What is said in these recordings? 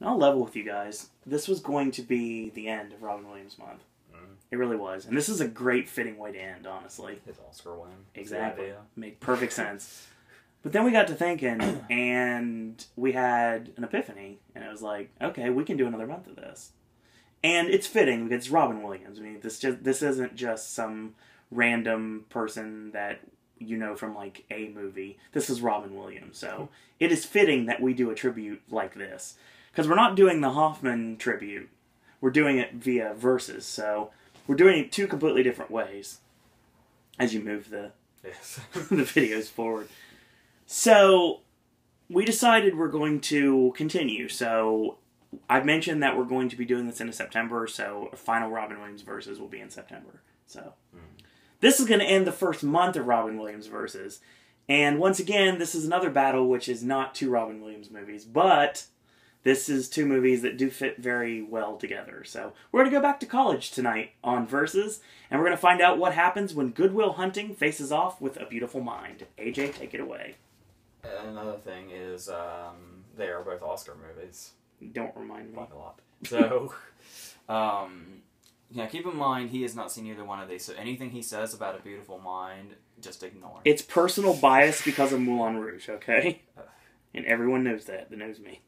I'll level with you guys. This was going to be the end of Robin Williams month. It really was. And this is a great fitting way to end, honestly. His Oscar win. Exactly. Made perfect sense. But then we got to thinking, and we had an epiphany. And it was like, okay, we can do another month of this. And it's fitting because it's Robin Williams. I mean, this isn't just some random person that you know from, like, a movie. This is Robin Williams. So it is fitting that we do a tribute like this. Because we're not doing the Hoffman tribute. We're doing it via verses. So we're doing it two completely different ways as you move the the videos forward. So we decided we're going to continue. So I've mentioned that we're going to be doing this in September. So final Robin Williams verses will be in September. So this is going to end the first month of Robin Williams verses. And once again, this is another battle which is not two Robin Williams movies, but this is two movies that do fit very well together. So we're going to go back to college tonight on Versus, and we're going to find out what happens when Good Will Hunting faces off with A Beautiful Mind. AJ, take it away. Another thing is they are both Oscar movies. Don't remind me. Quite a lot. So, yeah, keep in mind he has not seen either one of these, so anything he says about A Beautiful Mind, just ignore. It's personal bias because of Moulin Rouge, okay? And everyone knows that knows me.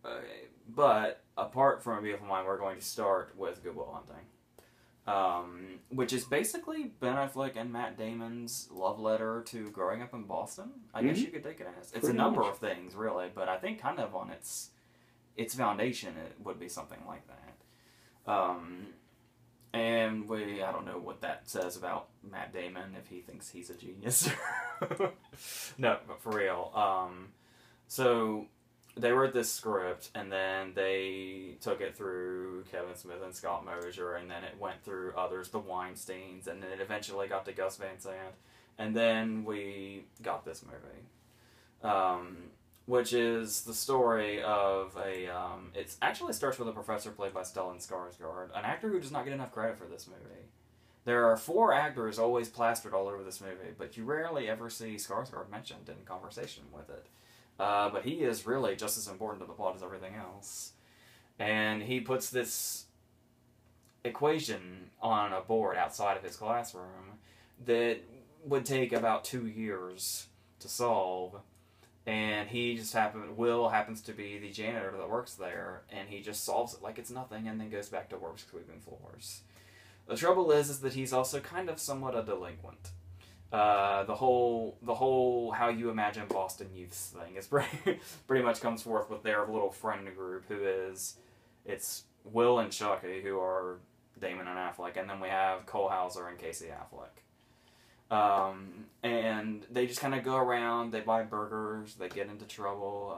Okay, but apart from A Beautiful Mind, we're going to start with Good Will Hunting, which is basically Ben Affleck and Matt Damon's love letter to growing up in Boston. I guess you could take it as. It's a number of things, really, but I think kind of on its foundation, it would be something like that. And I don't know what that says about Matt Damon, if he thinks he's a genius. No, but for real. So they wrote this script, and then they took it through Kevin Smith and Scott Mosier, and then it went through others, the Weinsteins, and then it eventually got to Gus Van Sant, and then we got this movie, which is the story of it actually starts with a professor played by Stellan Skarsgård, an actor who does not get enough credit for this movie. There are 4 actors always plastered all over this movie, but you rarely ever see Skarsgård mentioned in conversation with it. But he is really just as important to the plot as everything else. And he puts this equation on a board outside of his classroom that would take about 2 years to solve. And he just Will happens to be the janitor that works there, and he just solves it like it's nothing and then goes back to work sweeping floors. The trouble is that he's also kind of somewhat a delinquent. The whole how you imagine Boston youths thing is pretty much comes forth with their little friend group it's Will and Chucky, who are Damon and Affleck, and then we have Cole Hauser and Casey Affleck. And they just kind of go around, they buy burgers, they get into trouble.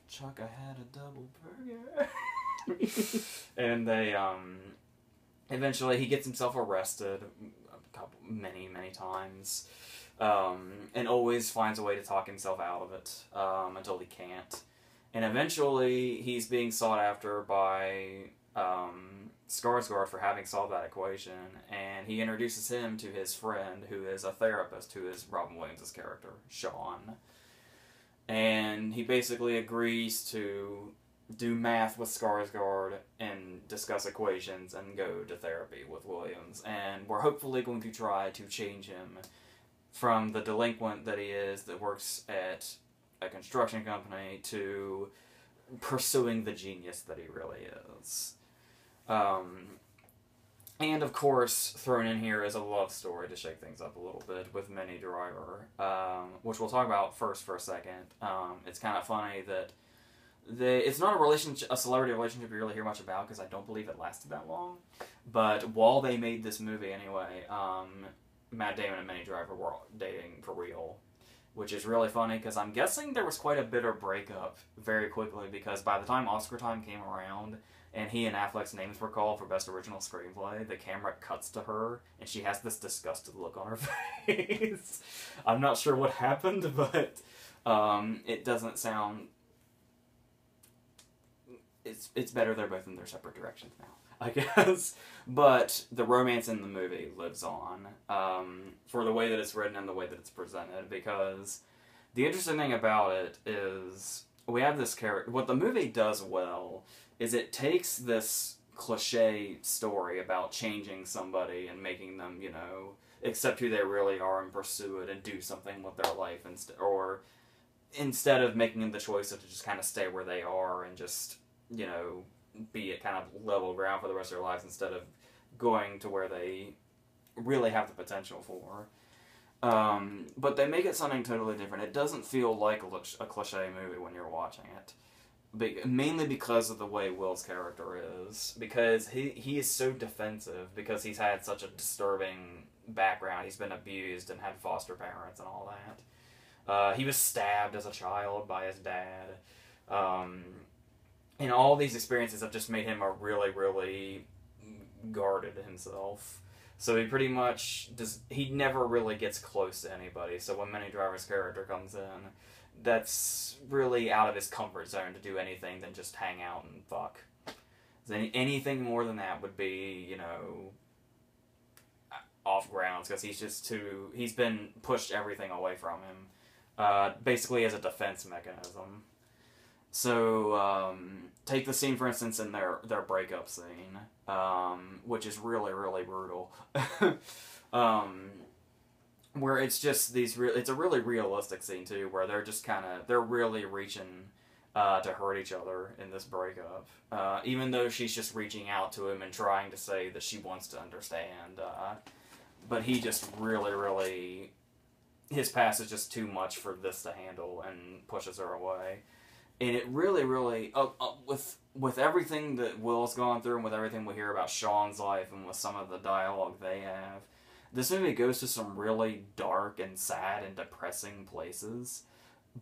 Chuck, I had a double burger. And they, eventually he gets himself arrested many times, and always finds a way to talk himself out of it, until he can't. And eventually he's being sought after by Skarsgård for having solved that equation, and he introduces him to his friend, who is a therapist, who is Robin Williams' character, Sean. And he basically agrees to do math with Skarsgård and discuss equations and go to therapy with Williams. And we're hopefully going to try to change him from the delinquent that he is that works at a construction company to pursuing the genius that he really is. And of course, thrown in here is a love story to shake things up a little bit with Minnie Driver, which we'll talk about first for a second. It's kind of funny that it's not a celebrity relationship you really hear much about, because I don't believe it lasted that long. But while they made this movie anyway, Matt Damon and Minnie Driver were dating for real, which is really funny, because I'm guessing there was quite a bitter breakup very quickly, because by the time Oscar time came around and he and Affleck's names were called for Best Original Screenplay, the camera cuts to her, and she has this disgusted look on her face. I'm not sure what happened, but it doesn't sound... It's better they're both in their separate directions now, I guess. But the romance in the movie lives on, for the way that it's written and the way that it's presented, because the interesting thing about it is we have this character. What the movie does well is it takes this cliche story about changing somebody and making them, you know, accept who they really are and pursue it and do something with their life, instead of making the choice of to just kind of stay where they are and just, you know, be at kind of level ground for the rest of their lives instead of going to where they really have the potential for. But they make it something totally different. It doesn't feel like a cliche movie when you're watching it. Mainly because of the way Will's character is. Because he is so defensive because he's had such a disturbing background. He's been abused and had foster parents and all that. He was stabbed as a child by his dad. And all these experiences have just made him a really, really guarded himself. So he pretty much he never really gets close to anybody. So when Minnie Driver's character comes in, that's really out of his comfort zone to do anything than just hang out and fuck. Anything more than that would be, you know, off grounds, because he's been pushed everything away from him, basically as a defense mechanism. So, take the scene, for instance, in their breakup scene, which is really, really brutal. Where it's just it's a really realistic scene, too, where they're really reaching to hurt each other in this breakup. Even though she's just reaching out to him and trying to say that she wants to understand. But he just really, really... his past is just too much for this to handle and pushes her away. And it really, really... with everything that Will's gone through and with everything we hear about Sean's life and with some of the dialogue they have, this movie goes to some really dark and sad and depressing places,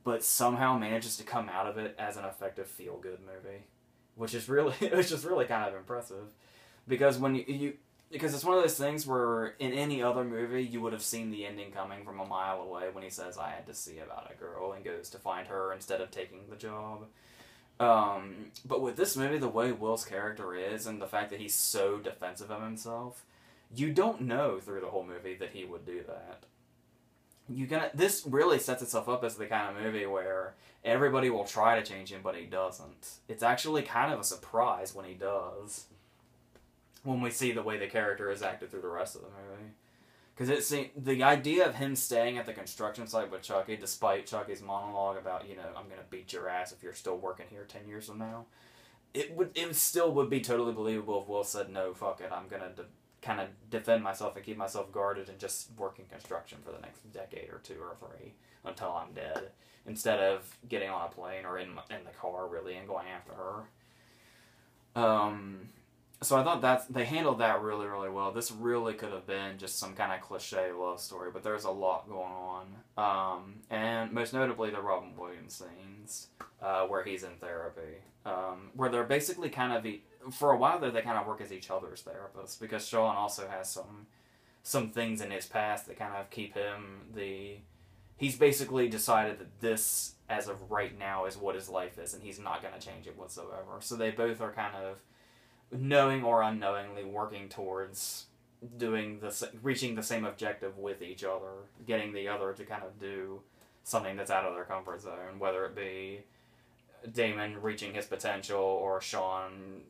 but somehow manages to come out of it as an effective feel-good movie, which is really kind of impressive, because because it's one of those things where in any other movie you would have seen the ending coming from a mile away when he says, "I had to see about a girl," and goes to find her instead of taking the job. But with this movie, the way Will's character is and the fact that he's so defensive of himself, you don't know through the whole movie that he would do that. This really sets itself up as the kind of movie where everybody will try to change him, but he doesn't. It's actually kind of a surprise when he does, when we see the way the character is acted through the rest of the movie. Because the idea of him staying at the construction site with Chucky, despite Chucky's monologue about, you know, "I'm going to beat your ass if you're still working here 10 years from now," it still would be totally believable if Will said, "No, fuck it, I'm going to kind of defend myself and keep myself guarded and just work in construction for the next decade or 2 or 3 until I'm dead," instead of getting on a plane or in the car, really, and going after her. So I thought they handled that really, really well. This really could have been just some kind of cliche love story, but there's a lot going on. And most notably the Robin Williams scenes, where he's in therapy. Where they're basically kind of... for a while there, they kind of work as each other's therapists, because Sean also has some things in his past that kind of keep him he's basically decided that this, as of right now, is what his life is, and he's not going to change it whatsoever. So they both are kind of, knowing or unknowingly, working towards reaching the same objective with each other, getting the other to kind of do something that's out of their comfort zone, whether it be Damon reaching his potential or Sean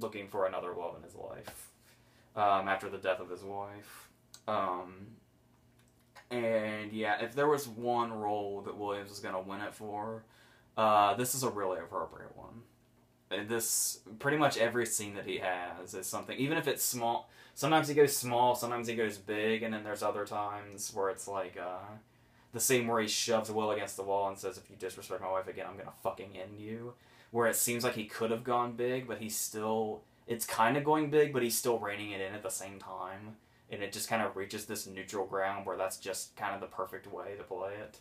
looking for another love in his life after the death of his wife. And yeah, if there was one role that Williams was going to win it for, this is a really appropriate one. This, pretty much every scene that he has is something, even if it's small. Sometimes he goes small, sometimes he goes big, and then there's other times where it's like the scene where he shoves Will against the wall and says, "If you disrespect my wife again, I'm gonna fucking end you." Where it seems like he could have gone big, but it's kind of going big, but he's still reining it in at the same time. And it just kind of reaches this neutral ground where that's just kind of the perfect way to play it.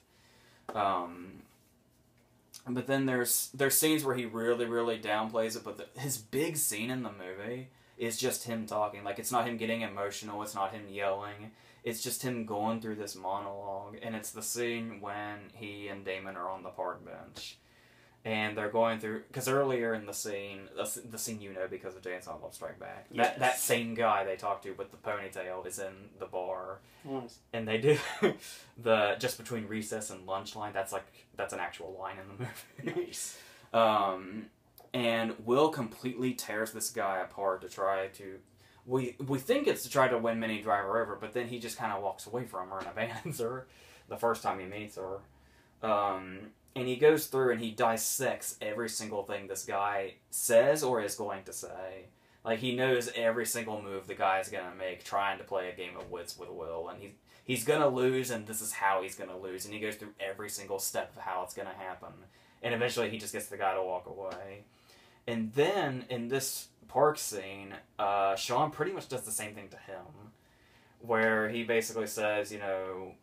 But then there's scenes where he really, really downplays it, but his big scene in the movie is just him talking. Like, it's not him getting emotional, it's not him yelling, it's just him going through this monologue, and it's the scene when he and Damon are on the park bench. and they're going through, because earlier in the scene, the scene you know because of Jay and Silent Bob Strike Back, Yes. that same guy they talked to with the ponytail is in the bar, Nice. and they do the just between recess and lunch line. That's an actual line in the movie. Nice. And Will completely tears this guy apart to try to. We think it's to try to win Minnie Driver over, but then he just kind of walks away from her and abandons her the first time he meets her. And he goes through and he dissects every single thing this guy says or is going to say. Like, he knows every single move the guy is going to make trying to play a game of wits with Will. And he's going to lose, and this is how he's going to lose. And he goes through every single step of how it's going to happen. And eventually he just gets the guy to walk away. And then, in this park scene, Sean pretty much does the same thing to him. Where he basically says, you know,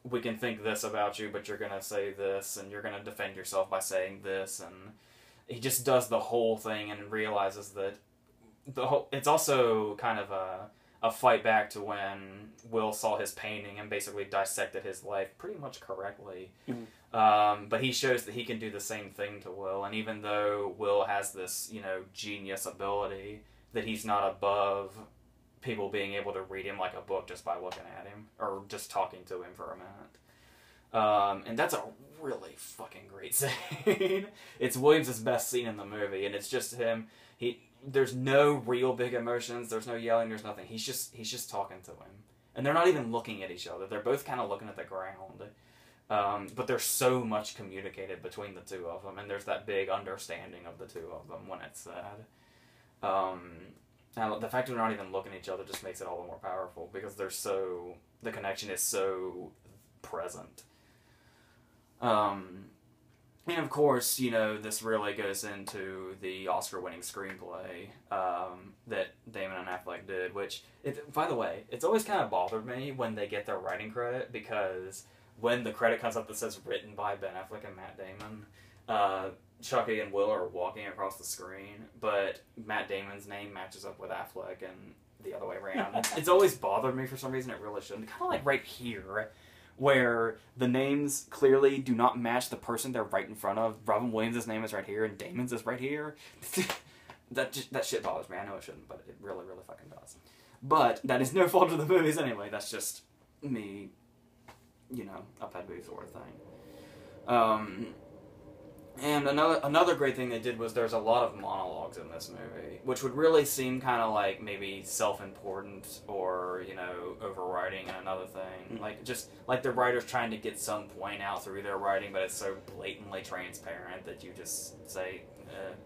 we can think this about you, but you're going to say this, and you're going to defend yourself by saying this, and he just does the whole thing and realizes that it's also kind of a fight back to when Will saw his painting and basically dissected his life pretty much correctly. Mm-hmm. But he shows that he can do the same thing to Will, and even though Will has this, you know, genius ability, that he's not above people being able to read him like a book just by looking at him or just talking to him for a minute. And that's a really fucking great scene. It's Williams' best scene in the movie, and it's just him. There's no real big emotions. There's no yelling. There's nothing. He's just talking to him, and they're not even looking at each other. They're both kind of looking at the ground. But there's so much communicated between the two of them, and there's that big understanding of the two of them when it's said. Now, the fact that they're not even looking at each other just makes it all the more powerful because the connection is so present. And of course, you know, this really goes into the Oscar-winning screenplay that Damon and Affleck did, which, by the way, it's always kind of bothered me when they get their writing credit because when the credit comes up that says written by Ben Affleck and Matt Damon, Chucky and Will are walking across the screen, but Matt Damon's name matches up with Affleck and the other way around. It's always bothered me for some reason. It really shouldn't. Kind of like right here, where the names clearly do not match the person they're right in front of. Robin Williams' name is right here, and Damon's is right here. That shit bothers me. I know it shouldn't, but it really, really fucking does. But that is no fault of the movies anyway. That's just me, you know, a pet movie sort of thing. And another great thing they did was there's a lot of monologues in this movie, which would really seem kind of like maybe self-important or, you know, overriding in another thing. Mm-hmm. Like, just like the writer's trying to get some point out through their writing, but it's so blatantly transparent that you just say,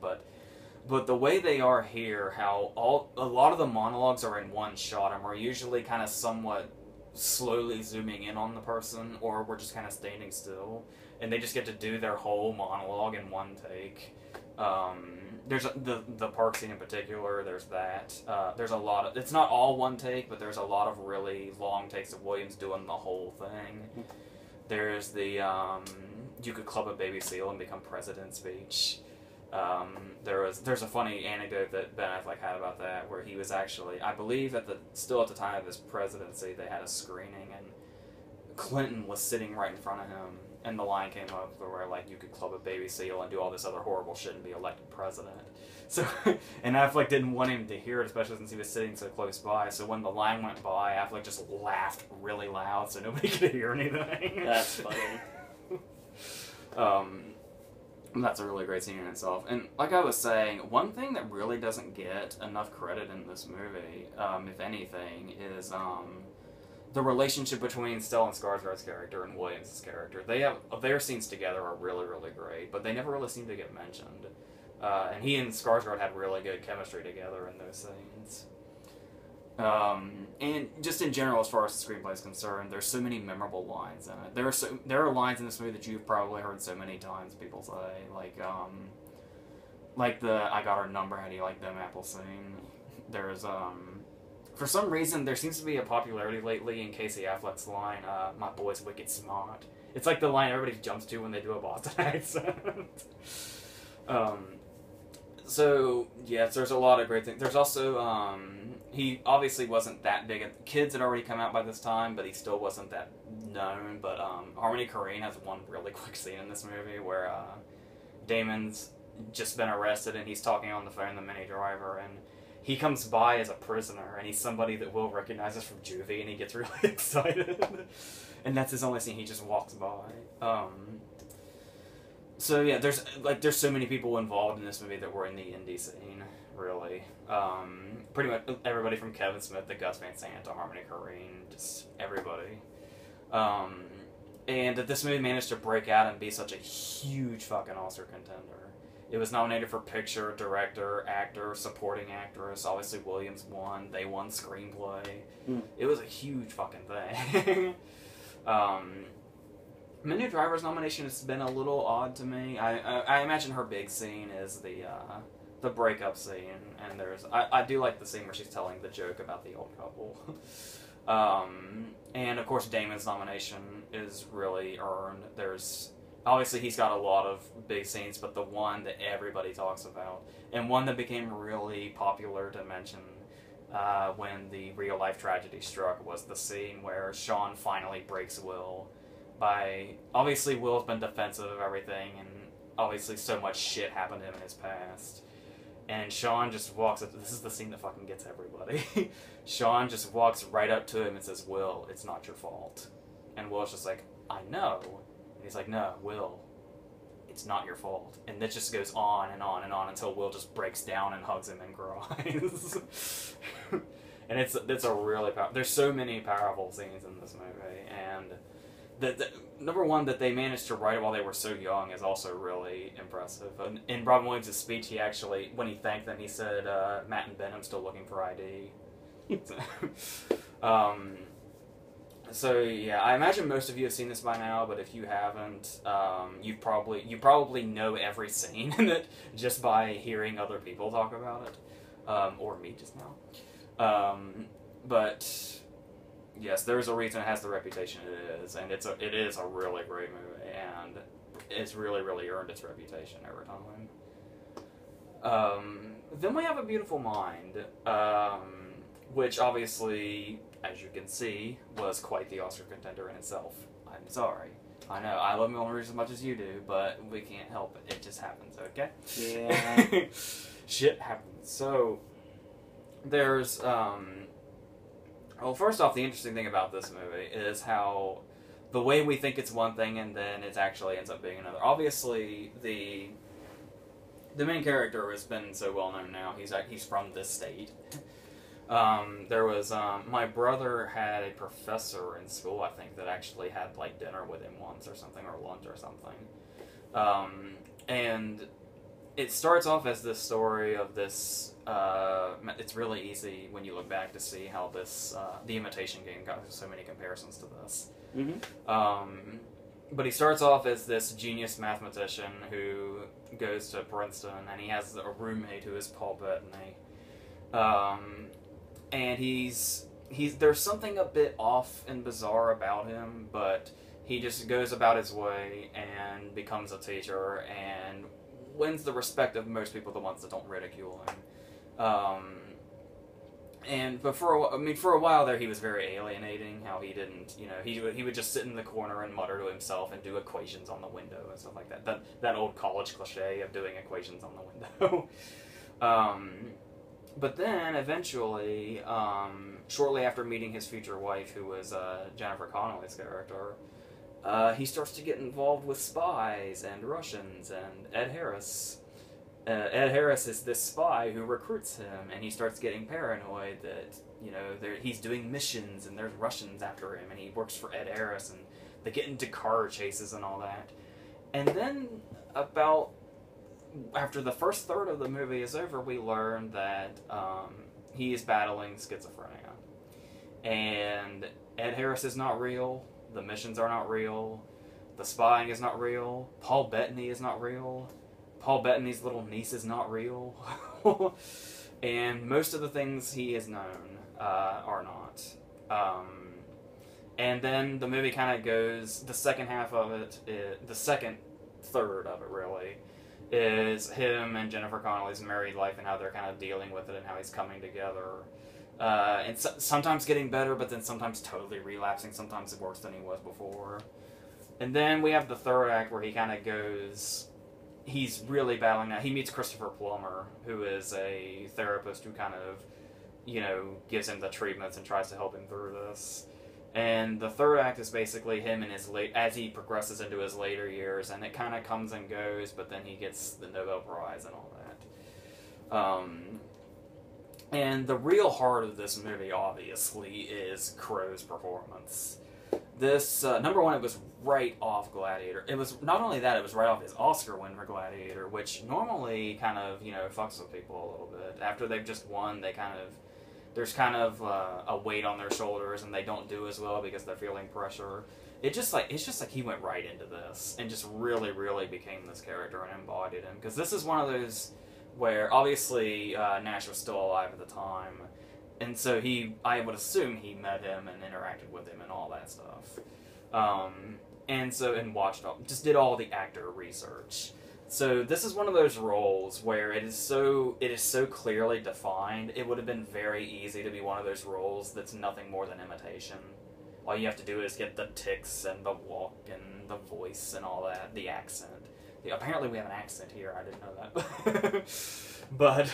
But the way they are here, how a lot of the monologues are in one shot, and we're usually kind of somewhat slowly zooming in on the person, or we're just kind of standing still. And they just get to do their whole monologue in one take. There's the park scene in particular. There's that. There's a lot of. It's not all one take, but there's a lot of really long takes of Williams doing the whole thing. There's the you could club a baby seal and become president speech. There's a funny anecdote that Ben Affleck had about that, where he was actually, I believe, still at the time of his presidency, they had a screening, and Clinton was sitting right in front of him. And the line came up where, like, you could club a baby seal and do all this other horrible shit and be elected president. So, and Affleck didn't want him to hear it, especially since he was sitting so close by. So when the line went by, Affleck just laughed really loud so nobody could hear anything. That's funny. That's a really great scene in itself. And like I was saying, one thing that really doesn't get enough credit in this movie, if anything, is the relationship between Stellan Skarsgård's character and Williams' character. Their scenes together are really, really great, but they never really seem to get mentioned. And he and Skarsgård had really good chemistry together in those scenes. And just in general, as far as the screenplay is concerned, there's so many memorable lines in it. There are lines in this movie that you've probably heard so many times people say, like the "I got her number, how do you like them apples" scene. There's for some reason, there seems to be a popularity lately in Casey Affleck's line, "My boy's wicked smart." It's like the line everybody jumps to when they do a Boston accent. So, yes, there's a lot of great things. There's also, he obviously wasn't that big. Kids had already come out by this time, but he still wasn't that known. But Harmony Korine has one really quick scene in this movie where Damon's just been arrested, and he's talking on the phone to the mini driver, and he comes by as a prisoner, and he's somebody that Will recognizes from Juvie, and he gets really excited. And that's his only scene. He just walks by. So yeah, there's so many people involved in this movie that were in the indie scene, really. Pretty much everybody from Kevin Smith to Gus Van Sant to Harmony Korine, just everybody. And that this movie managed to break out and be such a huge fucking Oscar contender. It was nominated for picture, director, actor, supporting actress. Obviously, Williams won. They won screenplay. It was a huge fucking thing. Minnie Driver's nomination has been a little odd to me. I imagine her big scene is the breakup scene, and I do like the scene where she's telling the joke about the old couple. And of course Damon's nomination is really earned. Obviously he's got a lot of big scenes, but the one that everybody talks about, and one that became really popular to mention when the real life tragedy struck, was the scene where Sean finally breaks Will obviously Will's been defensive of everything, and obviously so much shit happened to him in his past. And Sean just walks up. This is the scene that fucking gets everybody. Sean just walks right up to him and says, "Will, it's not your fault." And Will's just like, "I know." And he's like, "No, Will, it's not your fault." And it just goes on and on and on until Will just breaks down and hugs him and cries. And it's a really there's so many powerful scenes in this movie, and the number one, that they managed to write it while they were so young, is also really impressive. In Robin Williams' speech, he actually, when he thanked them, he said, "Matt and Ben, I'm still looking for ID." So yeah, I imagine most of you have seen this by now, but if you haven't, you probably know every scene in it just by hearing other people talk about it, or me just now. But yes, there's a reason it has the reputation it is, and it is a really great movie, and it's really, really earned its reputation over time. Then we have A Beautiful Mind, which obviously, as you can see, was quite the Oscar contender in itself. I'm sorry. I know, I love Moulin Rouge as much as you do, but we can't help it. It just happens, okay? Yeah. Shit happens. So, there's, well, first off, the interesting thing about this movie is how the way we think it's one thing and then it actually ends up being another. Obviously, the main character has been so well known now. He's from this state. There was my brother had a professor in school, I think, that actually had like dinner with him once or something, or lunch or something. And it starts off as this story of this. It's really easy when you look back to see how this The Imitation Game got so many comparisons to this. Mm-hmm. But he starts off as this genius mathematician who goes to Princeton, and he has a roommate who is Paul Bettany. And there's something a bit off and bizarre about him, but he just goes about his way and becomes a teacher and wins the respect of most people, the ones that don't ridicule him. But for a while there, he was very alienating. How he didn't, he would just sit in the corner and mutter to himself and do equations on the window and stuff like that. That old college cliche of doing equations on the window. But then eventually, shortly after meeting his future wife, who was Jennifer Connelly's character, he starts to get involved with spies and Russians and Ed Harris. Ed Harris is this spy who recruits him, and he starts getting paranoid that, he's doing missions and there's Russians after him, and he works for Ed Harris, and they get into car chases and all that. And then after the first third of the movie is over, we learn that he is battling schizophrenia. And Ed Harris is not real, the missions are not real, the spying is not real, Paul Bettany is not real, Paul Bettany's little niece is not real, and most of the things he has known are not. And then the movie kind of goes, the second half of it, the second third of it really, is him and Jennifer Connelly's married life and how they're kind of dealing with it and how he's coming together. And sometimes getting better, but then sometimes totally relapsing, sometimes worse than he was before. And then we have the third act where he kind of goes he's really battling that. He meets Christopher Plummer, who is a therapist who kind of, gives him the treatments and tries to help him through this. And the third act is basically him in his as he progresses into his later years, and it kind of comes and goes, but then he gets the Nobel Prize and all that. And the real heart of this movie, obviously, is Crowe's performance. This, number one, it was right off Gladiator. It was, not only that, it was right off his Oscar win for Gladiator, which normally kind of, fucks with people a little bit. After they've just won, there's kind of a weight on their shoulders, and they don't do as well because they're feeling pressure. It's just like he went right into this and just really, really became this character and embodied him. Because this is one of those where, obviously, Nash was still alive at the time, and so I would assume he met him and interacted with him and all that stuff. And just did all the actor research. So this is one of those roles where it is so clearly defined. It would have been very easy to be one of those roles that's nothing more than imitation. All you have to do is get the tics and the walk and the voice and all that, the accent. Apparently we have an accent here. I didn't know that. But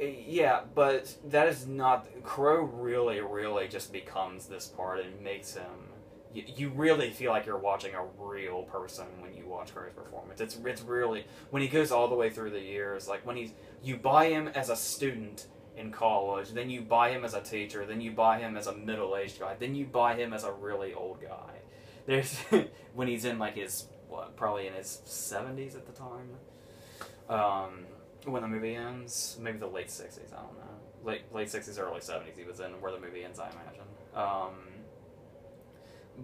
yeah, but that is not. Crowe really, really just becomes this part and makes him. You really feel like you're watching a real person when you watch Crowe's performance. It's really, when he goes all the way through the years, like when you buy him as a student in college, then you buy him as a teacher, then you buy him as a middle-aged guy, then you buy him as a really old guy. There's when he's in like his probably in his 70s at the time. When the movie ends, maybe the late 60s, I don't know. Late 60s, early 70s he was in, where the movie ends, I imagine.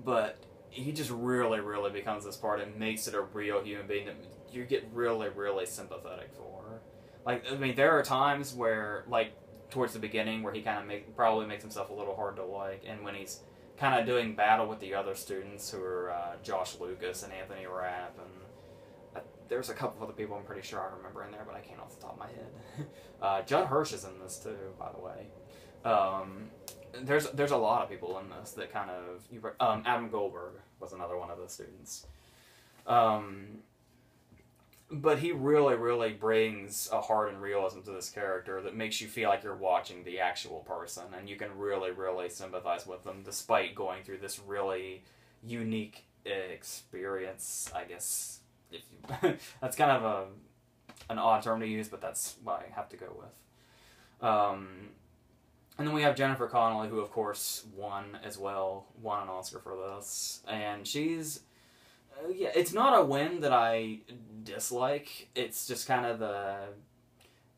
But he just really, really becomes this part and makes it a real human being that you get really, really sympathetic for. Like, I mean, there are times where, like, towards the beginning, where he kind of probably makes himself a little hard to like, and when he's kind of doing battle with the other students who are Josh Lucas and Anthony Rapp, and there's a couple of other people I'm pretty sure I remember in there, but I can't off the top of my head. Judd Hirsch is in this too, by the way. There's a lot of people in this that kind of Adam Goldberg was another one of the students, but he really, really brings a heart and realism to this character that makes you feel like you're watching the actual person, and you can really, really sympathize with them despite going through this really unique experience, I guess. That's kind of an odd term to use, but that's what I have to go with. And then we have Jennifer Connelly, who of course won an Oscar for this, and she's it's not a win that I dislike. It's just kind of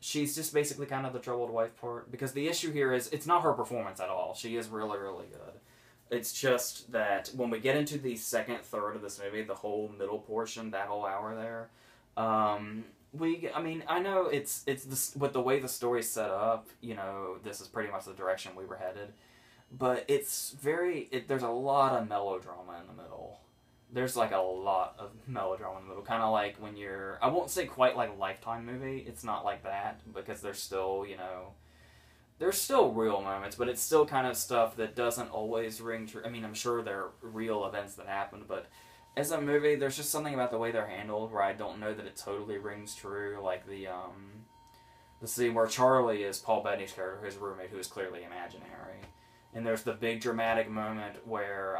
she's just basically kind of the troubled wife part, because the issue here is it's not her performance at all. She is really, really good. It's just that when we get into the second third of this movie, the whole middle portion, that whole hour there, I know it's this, with the way the story's set up, this is pretty much the direction we were headed, but there's a lot of melodrama in the middle. There's like a lot of melodrama in the middle, kind of like when I won't say quite like a Lifetime movie, it's not like that, because there's still, there's still real moments, but it's still kind of stuff that doesn't always ring true. I mean, I'm sure there are real events that happened, but as a movie, there's just something about the way they're handled where I don't know that it totally rings true. Like the scene where Charlie is Paul Bettany's character, his roommate, who is clearly imaginary. And there's the big dramatic moment where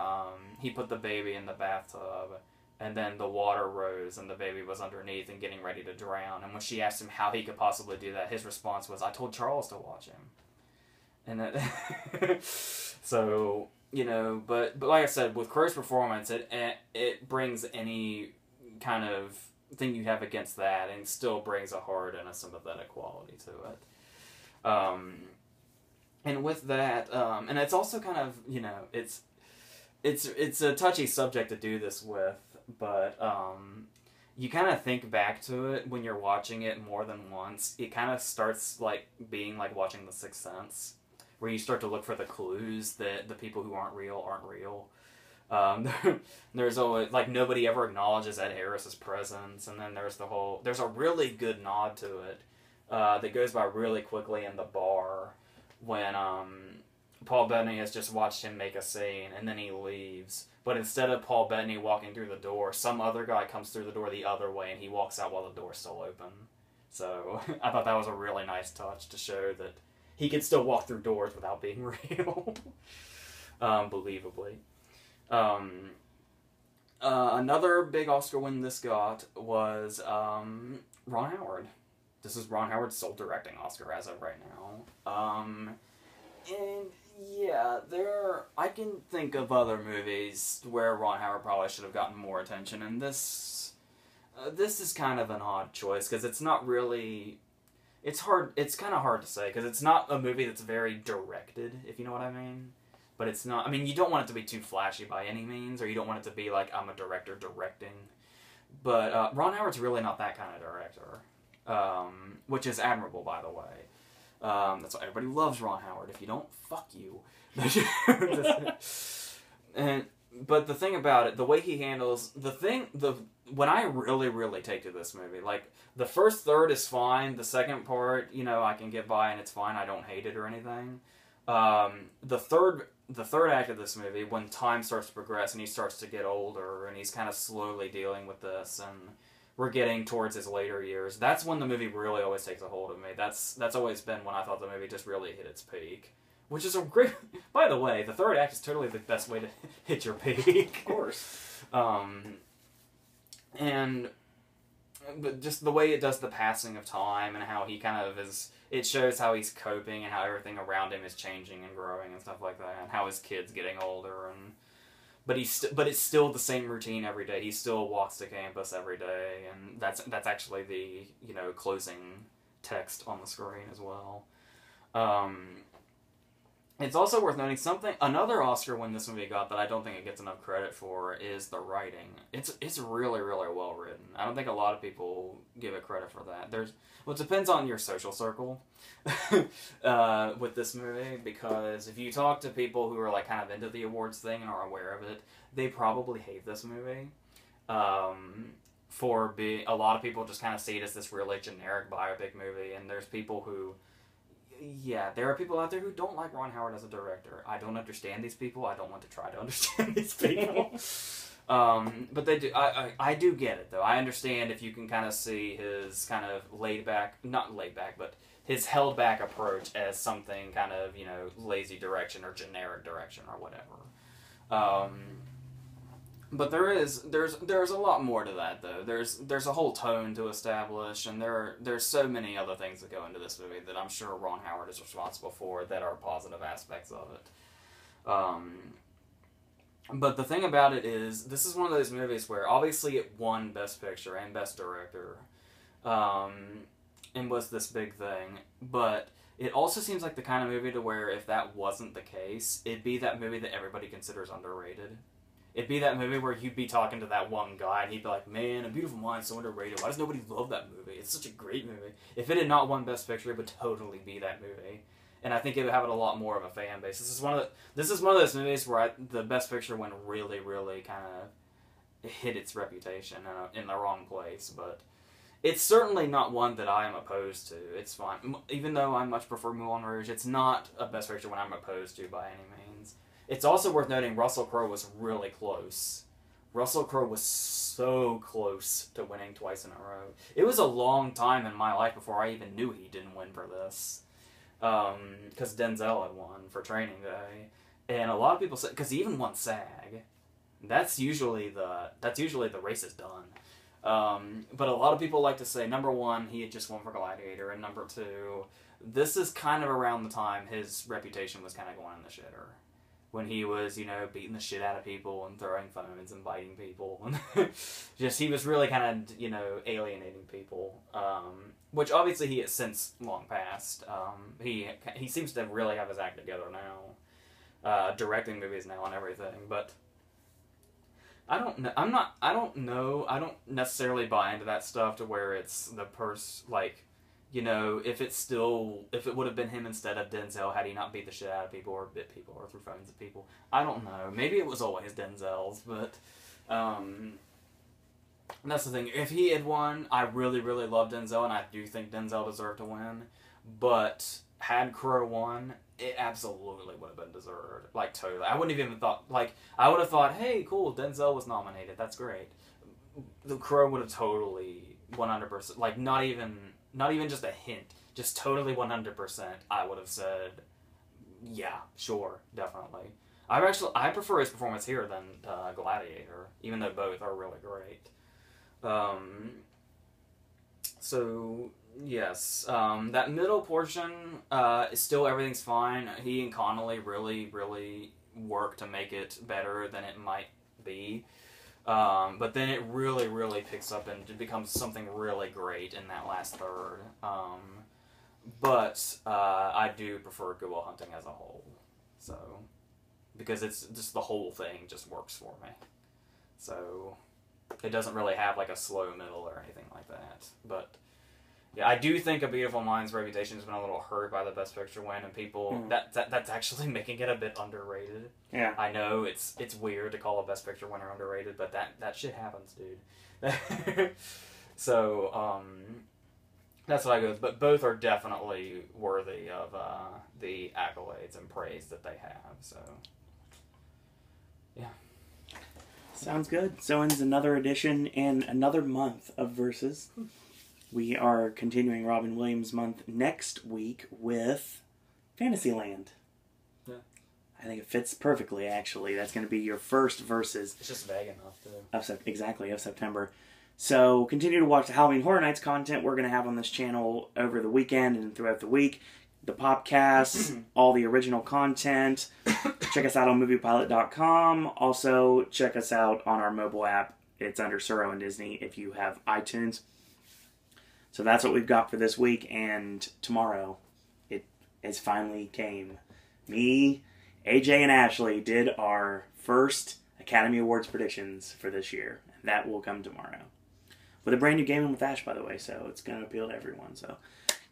he put the baby in the bathtub, and then the water rose, and the baby was underneath and getting ready to drown. And when she asked him how he could possibly do that, his response was, "I told Charles to watch him." And that, so, but like I said, with Crowe's performance, it brings any kind of thing you have against that, and still brings a heart and a sympathetic quality to it. And with that, and it's also kind of, it's a touchy subject to do this with, but you kind of think back to it when you're watching it more than once. It kind of starts like being like watching The Sixth Sense, where you start to look for the clues that the people who aren't real. There's always, like, nobody ever acknowledges Ed Harris's presence, and then there's a really good nod to it that goes by really quickly in the bar when Paul Bettany has just watched him make a scene, and then he leaves. But instead of Paul Bettany walking through the door, some other guy comes through the door the other way, and he walks out while the door's still open. So I thought that was a really nice touch to show that he could still walk through doors without being real, believably. Another big Oscar win this got was Ron Howard. This is Ron Howard's sole directing Oscar as of right now. And yeah, I can think of other movies where Ron Howard probably should have gotten more attention, and this is kind of an odd choice, because it's not really... It's kind of hard to say, because it's not a movie that's very directed, if you know what I mean. But it's not... I mean, you don't want it to be too flashy by any means, or you don't want it to be like, I'm a director directing. But Ron Howard's really not that kind of director, which is admirable, by the way. That's why everybody loves Ron Howard. If you don't, fuck you. But the thing about it, the way he handles when I really, really take to this movie, like, the first third is fine. The second part, I can get by and it's fine. I don't hate it or anything. The third act of this movie, when time starts to progress and he starts to get older and he's kind of slowly dealing with this, and we're getting towards his later years, that's when the movie really always takes a hold of me. That's always been when I thought the movie just really hit its peak. Which is a great... By the way, the third act is totally the best way to hit your peak. Of course. But just the way it does the passing of time and how he kind of is... It shows how he's coping and how everything around him is changing and growing and stuff like that, and how his kid's getting older. But it's still the same routine every day. He still walks to campus every day, and that's actually the closing text on the screen as well. It's also worth noting another Oscar win this movie got that I don't think it gets enough credit for is the writing. It's really, really well written. I don't think a lot of people give it credit for that. It depends on your social circle with this movie, because if you talk to people who are like kind of into the awards thing and are aware of it, they probably hate this movie. A lot of people just kind of see it as this really generic biopic movie, and there's people who... Yeah, there are people out there who don't like Ron Howard as a director. I don't understand these people. I don't want to try to understand these people. But they do. I do get it, though. I understand if you can kind of see his kind of not laid back, but his held back approach as something kind of, lazy direction or generic direction or whatever. But there's a lot more to that, though. There's a whole tone to establish, and there's so many other things that go into this movie that I'm sure Ron Howard is responsible for that are positive aspects of it. But the thing about it is, this is one of those movies where obviously it won Best Picture and Best Director, and was this big thing, but it also seems like the kind of movie to where if that wasn't the case, it'd be that movie that everybody considers underrated. It'd be that movie where you'd be talking to that one guy and he'd be like, man, A Beautiful Mind's so underrated. Why does nobody love that movie? It's such a great movie. If it had not won Best Picture, it would totally be that movie. And I think it would have a lot more of a fan base. This is one of those movies where the Best Picture win really, really kind of hit its reputation in the wrong place. But it's certainly not one that I am opposed to. It's fine. Even though I much prefer Moulin Rouge, it's not a Best Picture one I'm opposed to by any means. It's also worth noting Russell Crowe was really close. Russell Crowe was so close to winning twice in a row. It was a long time in my life before I even knew he didn't win for this. Because Denzel had won for Training Day. And a lot of people said, because he even won SAG. That's usually the race is done. But a lot of people like to say, number one, he had just won for Gladiator, and number two, this is kind of around the time his reputation was kind of going in the shitter. When he was, beating the shit out of people and throwing phones and biting people. He was really kind of, alienating people. Which obviously he has since long passed. He seems to really have his act together now. Directing movies now and everything. But I don't know. I don't necessarily buy into that stuff to where it's the if it would have been him instead of Denzel had he not beat the shit out of people or bit people or threw phones at people. I don't know. Maybe it was always Denzel's, but that's the thing. If he had won, I really, really love Denzel, and I do think Denzel deserved to win. But had Crowe won, it absolutely would have been deserved. Like, totally. I wouldn't have even thought, like, I would have thought, hey, cool, Denzel was nominated. That's great. The Crow would have totally 100%, like, not even just a hint, just totally 100%, I would have said, yeah, sure, definitely. I prefer his performance here than Gladiator, even though both are really great. So, yes, that middle portion is still, everything's fine. He and Connelly really, really work to make it better than it might be. But then it really, really picks up and it becomes something really great in that last third. But I do prefer Good Will Hunting as a whole. So, because it's just the whole thing just works for me. So, it doesn't really have like a slow middle or anything like that. But, yeah, I do think A Beautiful Mind's reputation has been a little hurt by the Best Picture win, and people, that's actually making it a bit underrated. Yeah. I know it's weird to call a Best Picture winner underrated, but that shit happens, dude. So, that's what I go with. But both are definitely worthy of the accolades and praise that they have. So, yeah. Sounds good. So ends another edition and another month of Versus. We are continuing Robin Williams month next week with Fantasyland. Yeah. I think it fits perfectly, actually. That's going to be your first Versus. It's just vague enough, too. Of September. So continue to watch the Halloween Horror Nights content we're going to have on this channel over the weekend and throughout the week. The podcasts, all the original content. Check us out on moviepilot.com. Also, check us out on our mobile app. It's under Suro and Disney if you have iTunes. So that's what we've got for this week, and tomorrow it has finally came. Me, AJ, and Ashley did our first Academy Awards predictions for this year. That will come tomorrow. With a brand new Gaming with Ash, by the way, so it's going to appeal to everyone. So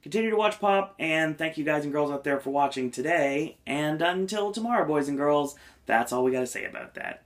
continue to watch Pop, and thank you guys and girls out there for watching today. And until tomorrow, boys and girls, that's all we got to say about that.